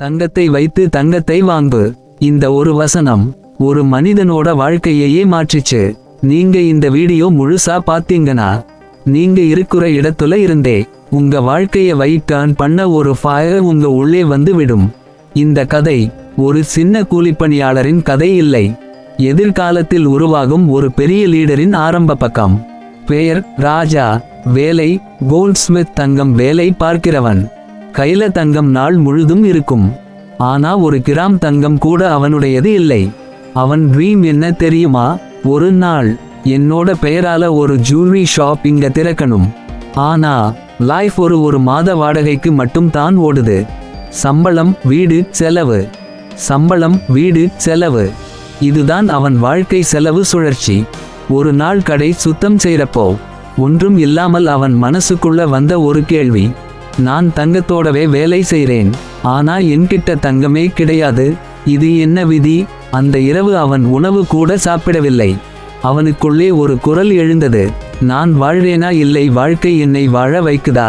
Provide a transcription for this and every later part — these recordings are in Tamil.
தங்கத்தை வைத்து தங்கத்தை வாங்கு. இந்த ஒரு வசனம் ஒரு மனிதனோட வாழ்க்கையையே மாற்றிச்சு. நீங்க இந்த வீடியோ முழுசா பாத்தீங்கன்னா நீங்க இருக்கிற இடத்துல இருந்தே உங்க வாழ்க்கைய டர்ன் பண்ண ஒரு ஃபயர் உங்க உள்ளே வந்து விடும். இந்த கதை ஒரு சின்ன கூலிப்பணியாளரின் கதை இல்லை, எதிர்காலத்தில் உருவாகும் ஒரு பெரிய லீடரின் ஆரம்ப பக்கம். பெயர் ராஜா. வேலை கோல்ட்ஸ்மித், தங்கம் வேலை பார்க்கிறவன். கையில தங்கம் நாள் முழுதும் இருக்கும். ஆனா ஒரு கிராம் தங்கம் கூட அவனுடையது இல்லை. அவன் ட்ரீம் என்ன தெரியுமா? ஒரு நாள் என்னோட பெயரால ஒரு ஜுவல்லரி ஷாப் இங்க திறக்கணும். ஆனா லைஃப் ஒரு மாத வாடகைக்கு மட்டும் தான் ஓடுது. சம்பளம் வீடு செலவு, சம்பளம் வீடு செலவு, இதுதான் அவன் வாழ்க்கை செலவு சுழற்சி. ஒரு நாள் கடை சுத்தம் செய்யறப்போ ஒன்றும் இல்லாமல் அவன் மனசுக்குள்ள வந்த ஒரு கேள்வி, நான் தங்கத்தோடவே வேலை செய்றேன், ஆனா என்கிட்ட தங்கமே கிடையாது, இது என்ன விதி? அந்த இரவு அவன் உணவு கூட சாப்பிடவில்லை. அவனுக்குள்ளே ஒரு குரல் எழுந்தது, நான் வாழ்றேனா இல்லை வாழ்க்கை என்னை வாழ வைக்குதா?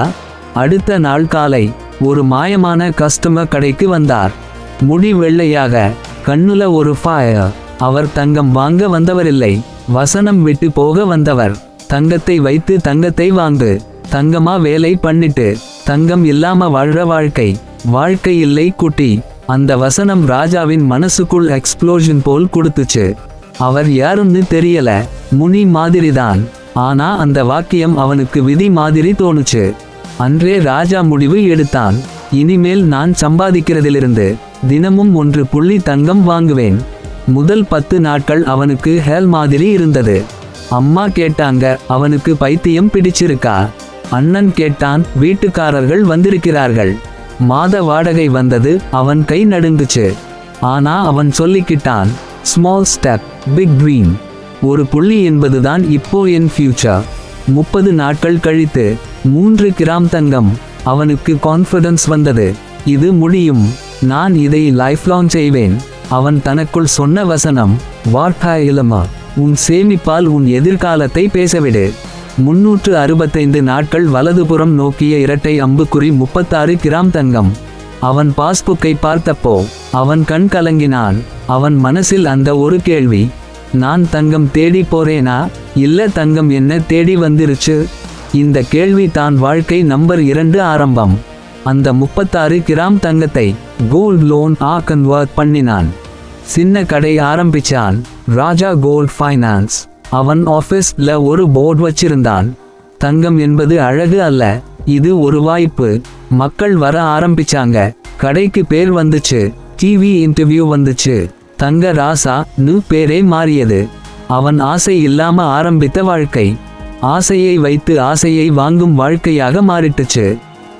அடுத்த நாள் காலை ஒரு மாயமான கஸ்டமர் கடைக்கு வந்தார். முடி வெள்ளையாக, கண்ணுல ஒரு ஃபயர். அவர் தங்கம் வாங்க வந்தவரில்லை, வசனம் விட்டு போக வந்தவர். தங்கத்தை வைத்து தங்கத்தை வாங்கு. தங்கமா வேலை பண்ணிட்டு தங்கம் இல்லாம வாழ்ற வாழ்க்கை, வாழ்க்கை இல்லை குட்டி. அந்த வசனம் ராஜாவின் மனசுக்குள் எக்ஸ்ப்ளோஷன் போல் கொடுத்துச்சு. அவர் யாருன்னு தெரியல, முனி மாதிரிதான். ஆனா அந்த வாக்கியம் அவனுக்கு விதி மாதிரி தோணுச்சு. அன்றே ராஜா முடிவு எடுத்தான், இனிமேல் நான் சம்பாதிக்கிறதிலிருந்து தினமும் 1 தங்கம் வாங்குவேன். முதல் 10 நாட்கள் அவனுக்கு ஹேல் மாதிரி இருந்தது. அம்மா கேட்டாங்க, அவனுக்கு பைத்தியம் பிடிச்சிருக்கா? அண்ணன் கேட்டான், வீட்டுக்காரர்கள் வந்திருக்கிறார்கள். மாத வாடகை வந்தது, அவன் கை நடுங்குச்சு. ஆனா அவன் சொல்லிக்கிட்டான், ஸ்மால் ஸ்டெப் பிக் ட்ரீம். ஒரு புள்ளி என்பதுதான் இப்போ என் ஃபியூச்சர். 30 நாட்கள் கழித்து 3 கிராம் தங்கம். அவனுக்கு கான்ஃபிடன்ஸ் வந்தது, இது முடியும், நான் இதை லைஃப் லாங் செய்வேன். அவன் தனக்குள் சொன்ன வசனம், வாட்டா இளமா, உன் சேமிப்பால் உன் எதிர்காலத்தை பேசவிடு. 365 நாட்கள் வலதுபுறம் நோக்கிய இரட்டை அம்புக்குறி 36 கிராம் தங்கம். அவன் பாஸ்புக்கை பார்த்தப்போ அவன் கண் கலங்கினான். அவன் மனசில் அந்த ஒரு கேள்வி, நான் தங்கம் தேடி போறேனா இல்ல தங்கம் என்ன தேடி வந்துருச்சு? இந்த கேள்வி தான் வாழ்க்கை நம்பர் 2 ஆரம்பம். அந்த 36 கிராம் தங்கத்தை கோல்ட் லோன் கன்வர்ட் பண்ணினான். சின்ன கடை ஆரம்பிச்சான், ராஜா கோல்ட் ஃபைனான்ஸ். அவன் ஆபீஸ்ல ஒரு போர்டு வச்சிருந்தான், தங்கம் என்பது அழகு அல்ல, இது ஒரு வாய்ப்பு. மக்கள் வர ஆரம்பிச்சாங்க, கடைக்கு பேர் வந்துச்சு, டிவி இன்டர்வியூ வந்துச்சு, தங்க ராசா நு பேரே மாறியது. அவன் ஆசை இல்லாம ஆரம்பித்த வாழ்க்கை ஆசையை வைத்து ஆசையை வாங்கும் வாழ்க்கையாக மாறிட்டுச்சு.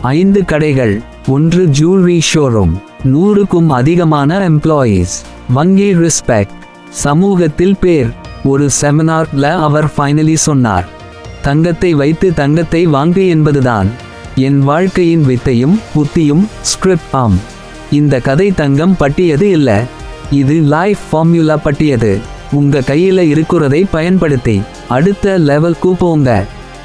5 கடைகள், 1 ஜுவல்லரி ஷோரூம், 100க்கும் அதிகமான எம்ப்ளாயீஸ், வங்கி ரெஸ்பெக்ட், சமூகத்தில் பேர். ஒரு செமினார்ல அவர் ஃபைனலி சொன்னார், தங்கத்தை வைத்து தங்கத்தை வாங்கு என்பதுதான் என் வாழ்க்கையின் வித்தையும் புத்தியும் ஸ்கிரிப்ட் ஆம். இந்த கதை தங்கம் பட்டியது இல்ல, இது லைஃப் ஃபார்முலா பட்டியது. உங்க கையில இருக்கிறதை பயன்படுத்தி அடுத்த லெவல்க்கு போங்க.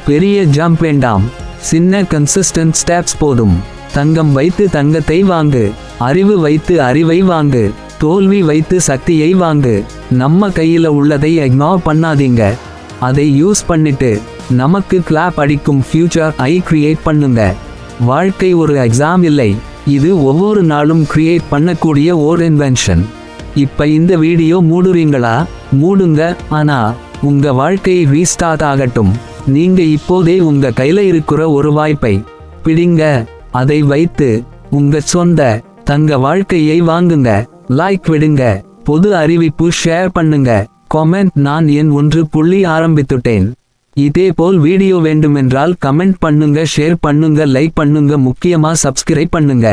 பெரிய ஜம்ப் வேண்டாம், சின்ன கன்சிஸ்டன்ட் ஸ்டெப்ஸ் போதும். தங்கம் வைத்து தங்கத்தை வாங்கு, அறிவு வைத்து அறிவை வாங்கு, தோல்வி வைத்து சக்தியை வாங்கு. நம்ம கையில உள்ளதை இக்னோர் பண்ணாதீங்க, அதை யூஸ் பண்ணிட்டு நமக்கு கிளாப் அடிக்கும் ஃபியூச்சர் கிரியேட் பண்ணுங்க. வாழ்க்கை ஒரு எக்ஸாம் இல்லை, இது ஒவ்வொரு நாளும் கிரியேட் பண்ணக்கூடிய ஓர் இன்வென்ஷன். இப்ப இந்த வீடியோ மூடுறீங்களா? மூடுங்க, ஆனா உங்க வாழ்க்கை ரீஸ்டார்ட் ஆகட்டும். நீங்க இப்போதே உங்க கையில இருக்கிற ஒரு வாய்ப்பை பிடிங்க, அதை வைத்து உங்க சொந்த தங்க வாழ்க்கையை வாங்குங்க. லைக் விடுங்க, பொது அறிவிப்பு ஷேர் பண்ணுங்க, கமெண்ட், நான் என் 1 ஆரம்பித்துட்டேன். இதேபோல் வீடியோ வேண்டுமென்றால் கமெண்ட் பண்ணுங்க, ஷேர் பண்ணுங்க, லைக் பண்ணுங்க, முக்கியமா சப்ஸ்கிரைப் பண்ணுங்க.